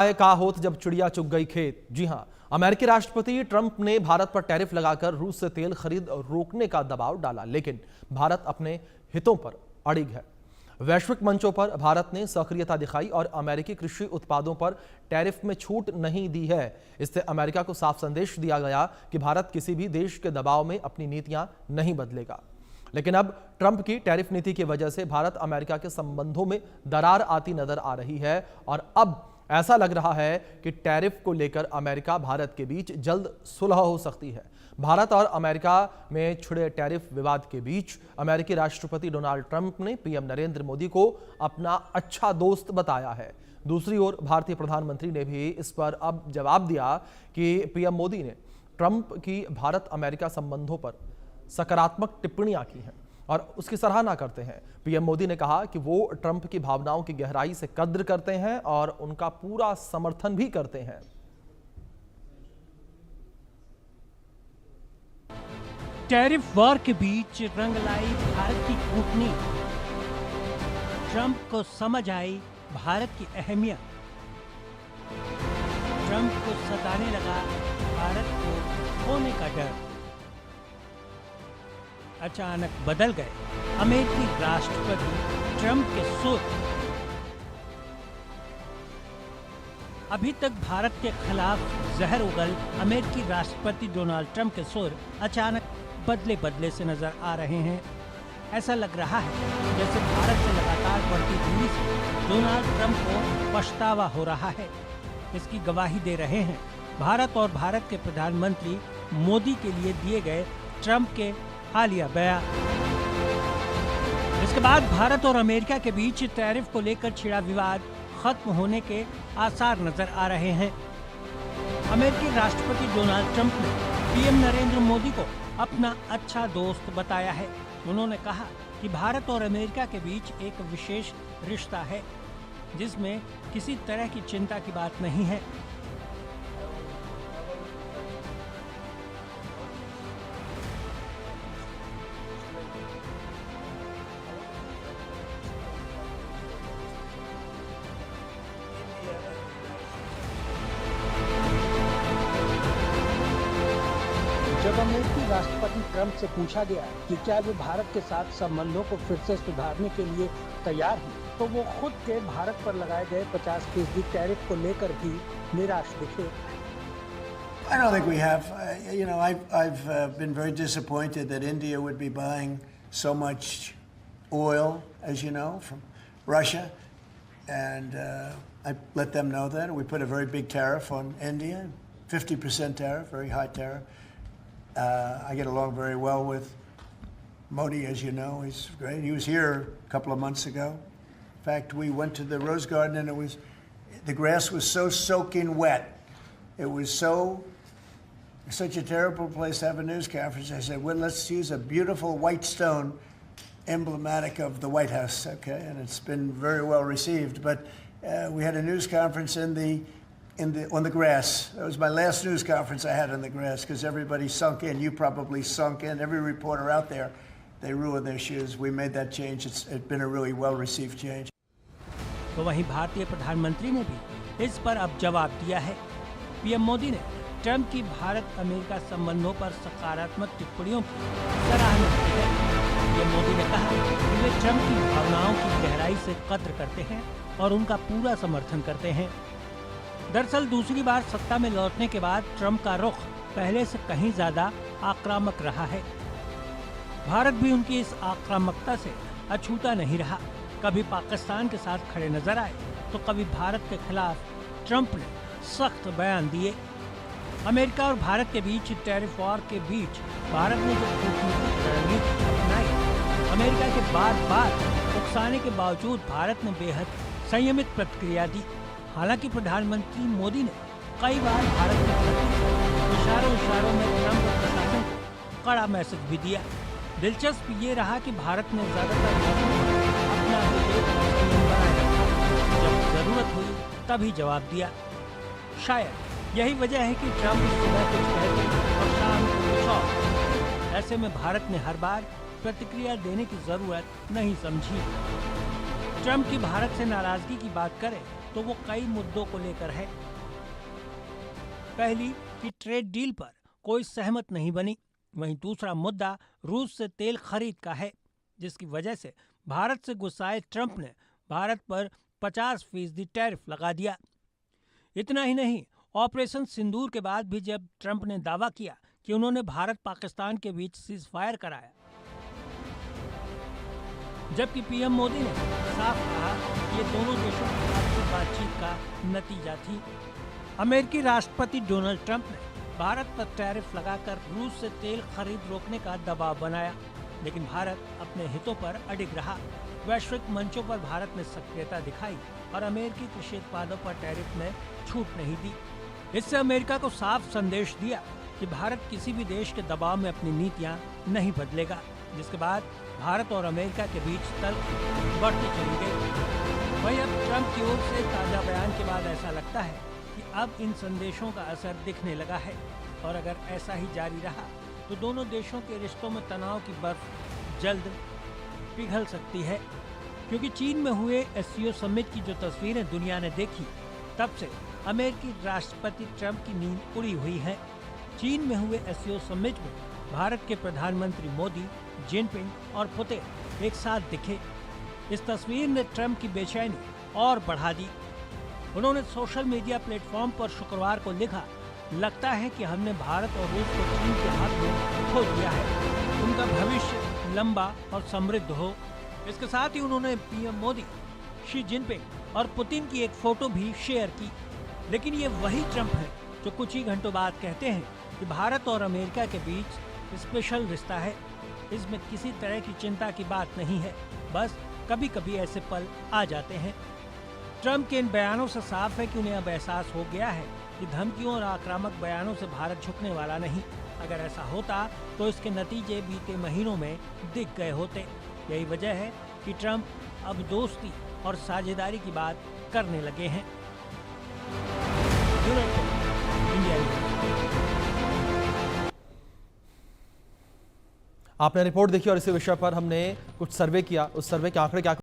का होत जब चिड़िया चुग गई खेत। जी हां, अमेरिकी राष्ट्रपति ट्रंप ने भारत पर टैरिफ लगाकर रूस से तेल खरीद रोकने का दबाव डाला, लेकिन भारत अपने हितों पर अड़िग है। वैश्विक मंचों पर भारत ने सक्रियता दिखाई और अमेरिकी कृषि उत्पादों पर टैरिफ में छूट नहीं दी है। इससे अमेरिका को साफ संदेश दिया गया कि भारत किसी भी देश के दबाव में अपनी नीतियां नहीं बदलेगा। लेकिन अब ट्रंप की टैरिफ नीति की वजह से भारत अमेरिका के संबंधों में दरार आती नजर आ रही है और अब ऐसा लग रहा है कि टैरिफ को लेकर अमेरिका भारत के बीच जल्द सुलह हो सकती है। भारत और अमेरिका में छिड़े टैरिफ विवाद के बीच अमेरिकी राष्ट्रपति डोनाल्ड ट्रंप ने पीएम नरेंद्र मोदी को अपना अच्छा दोस्त बताया है। दूसरी ओर भारतीय प्रधानमंत्री ने भी इस पर अब जवाब दिया कि पीएम मोदी ने ट्रंप की भारत अमेरिका संबंधों पर सकारात्मक टिप्पणियां की हैं और उसकी सराहना करते हैं। पीएम मोदी ने कहा कि वो ट्रंप की भावनाओं की गहराई से कद्र करते हैं और उनका पूरा समर्थन भी करते हैं। टैरिफ वॉर के बीच रंग लाई भारत की कूटनीति। ट्रंप को समझ आई भारत की अहमियत। ट्रंप को सताने लगा भारत को खोने का डर। अचानक बदल गए अमेरिकी राष्ट्रपति ट्रंप के सुर। अभी तक भारत के खिलाफ जहर उगल अमेरिकी राष्ट्रपति डोनाल्ड ट्रंप के सुर अचानक बदले बदले से नजर आ रहे हैं। ऐसा लग रहा है जैसे भारत से लगातार बढ़ती दूरी से डोनाल्ड ट्रंप को पछतावा हो रहा है। इसकी गवाही दे रहे हैं भारत और भारत के प्रधानमंत्री मोदी के लिए दिए गए ट्रंप के हालिया बयान। इसके बाद भारत और अमेरिका के बीच टैरिफ को लेकर छिड़ा विवाद खत्म होने के आसार नजर आ रहे हैं। अमेरिकी राष्ट्रपति डोनाल्ड ट्रंप ने पीएम नरेंद्र मोदी को अपना अच्छा दोस्त बताया है। उन्होंने कहा कि भारत और अमेरिका के बीच एक विशेष रिश्ता है जिसमें किसी तरह की चिंता की बात नहीं है। जब अमेरिकी राष्ट्रपति ट्रंप से पूछा गया कि क्या वे भारत के साथ संबंधों को फिर से सुधारने के लिए तैयार हैं, तो वो खुद के भारत पर लगाए गए 50% टैरिफ को लेकर भी निराश दिखे। I don't think we have. I've been very disappointed that India would be buying so much oil, as you know, from Russia, and I let them know that. We put a very big tariff on India, 50% tariff, very high tariff. I get along very well with Modi, as you know. He's great. He was here a couple of months ago. In fact, we went to the Rose Garden, and the grass was so soaking wet. It was such a terrible place to have a news conference. I said, well, let's use a beautiful white stone emblematic of the White House, okay? And it's been very well received. But we had a news conference on the grass. That was my last news conference I had on the grass because everybody sunk in. You probably sunk in. Every reporter out there, they ruined their shoes. We made that change. It's been a really well-received change. तो वहीं भारतीय प्रधानमंत्री ने भी इस पर अब जवाब दिया है। पीएम मोदी ने ट्रंप की भारत अमेरिका संबंधों पर सकारात्मक टिप्पणियों की सराहना की है। पीएम मोदी ने कहा कि वे ट्रंप की भावनाओं की गहराई से कद्र करते हैं और उनका पूरा समर्थन करते हैं। दरअसल दूसरी बार सत्ता में लौटने के बाद ट्रंप का रुख पहले से कहीं ज्यादा आक्रामक रहा है। भारत भी उनकी इस आक्रामकता से अछूता नहीं रहा। कभी पाकिस्तान के साथ खड़े नजर आए तो कभी भारत के खिलाफ ट्रंप ने सख्त बयान दिए। अमेरिका और भारत के बीच टैरिफ वॉर के बीच भारत ने जो कूटनीतिक रणनीति अपनाई, अमेरिका के बार उकसाने के बावजूद भारत ने बेहद संयमित प्रतिक्रिया दी। हालांकि प्रधानमंत्री मोदी ने कई बार भारत के प्रति इशारों में ट्रंप प्रशासन को कड़ा मैसेज भी दिया। दिलचस्प ये रहा कि भारत ने ज्यादातर मौकों पर अपना विवेक और संयम बनाए रखा। जब जरूरत हुई तभी जवाब दिया। शायद यही वजह है कि ट्रंप सुबह कुछ कहते और शाम को कुछ और। ऐसे में भारत ने हर बार प्रतिक्रिया देने की जरूरत नहीं समझी। ट्रंप की भारत से नाराजगी की बात करें तो वो कई मुद्दों को लेकर है। पहली कि ट्रेड डील पर कोई सहमत नहीं बनी। वहीं दूसरा मुद्दा रूस से तेल खरीद का है, जिसकी वजह से भारत से गुस्साए ट्रंप ने भारत पर 50% टैरिफ लगा दिया। इतना ही नहीं, ऑपरेशन सिंदूर के बाद भी जब ट्रंप ने दावा किया कि उन्होंने भारत पाकिस्तान के बीच सीज फायर कराया, जबकि पीएम मोदी ने साफ कहा कि ये दोनों देशों की आपसी बातचीत का नतीजा थी। अमेरिकी राष्ट्रपति डोनाल्ड ट्रंप ने भारत पर टैरिफ लगाकर रूस से तेल खरीद रोकने का दबाव बनाया, लेकिन भारत अपने हितों पर अडिग रहा। वैश्विक मंचों पर भारत ने सक्रियता दिखाई और अमेरिकी कृषि उत्पादों पर टैरिफ में छूट नहीं दी। इससे अमेरिका को साफ संदेश दिया कि भारत किसी भी देश के दबाव में अपनी नीतियां नहीं बदलेगा, जिसके बाद भारत और अमेरिका के बीच तल्ख बढ़ती चली गई। वहीं अब ट्रंप की ओर से ताजा बयान के बाद ऐसा लगता है कि अब इन संदेशों का असर दिखने लगा है और अगर ऐसा ही जारी रहा तो दोनों देशों के रिश्तों में तनाव की बर्फ जल्द पिघल सकती है, क्योंकि चीन में हुए एससीओ समिट की जो तस्वीरें दुनिया ने देखी, तब से अमेरिकी राष्ट्रपति ट्रंप की नींद उड़ी हुई है। चीन में हुए एससीओ समिट में भारत के प्रधानमंत्री मोदी, जिनपिंग और पुतिन एक साथ दिखे। इस तस्वीर ने ट्रंप की बेचैनी और बढ़ा दी। उन्होंने सोशल मीडिया प्लेटफॉर्म पर शुक्रवार को लिखा, लगता है कि हमने भारत और रूस को चीन के हाथ में खो दिया है। उनका भविष्य लंबा और समृद्ध हो। इसके साथ ही उन्होंने पीएम मोदी, शी जिनपिंग और पुतिन की एक फोटो भी शेयर की। लेकिन ये वही ट्रंप है जो कुछ ही घंटों बाद कहते हैं कि भारत और अमेरिका के बीच स्पेशल रिश्ता है, इसमें किसी तरह की चिंता की बात नहीं है, बस कभी कभी ऐसे पल आ जाते हैं। ट्रंप के इन बयानों से साफ है कि उन्हें अब एहसास हो गया है कि धमकियों और आक्रामक बयानों से भारत झुकने वाला नहीं। अगर ऐसा होता तो इसके नतीजे बीते महीनों में दिख गए होते। यही वजह है कि ट्रंप अब दोस्ती और साझेदारी की बात करने लगे हैं। इंडिया आपने रिपोर्ट देखी और इसी विषय पर हमने कुछ सर्वे किया। उस सर्वे के आंकड़े क्या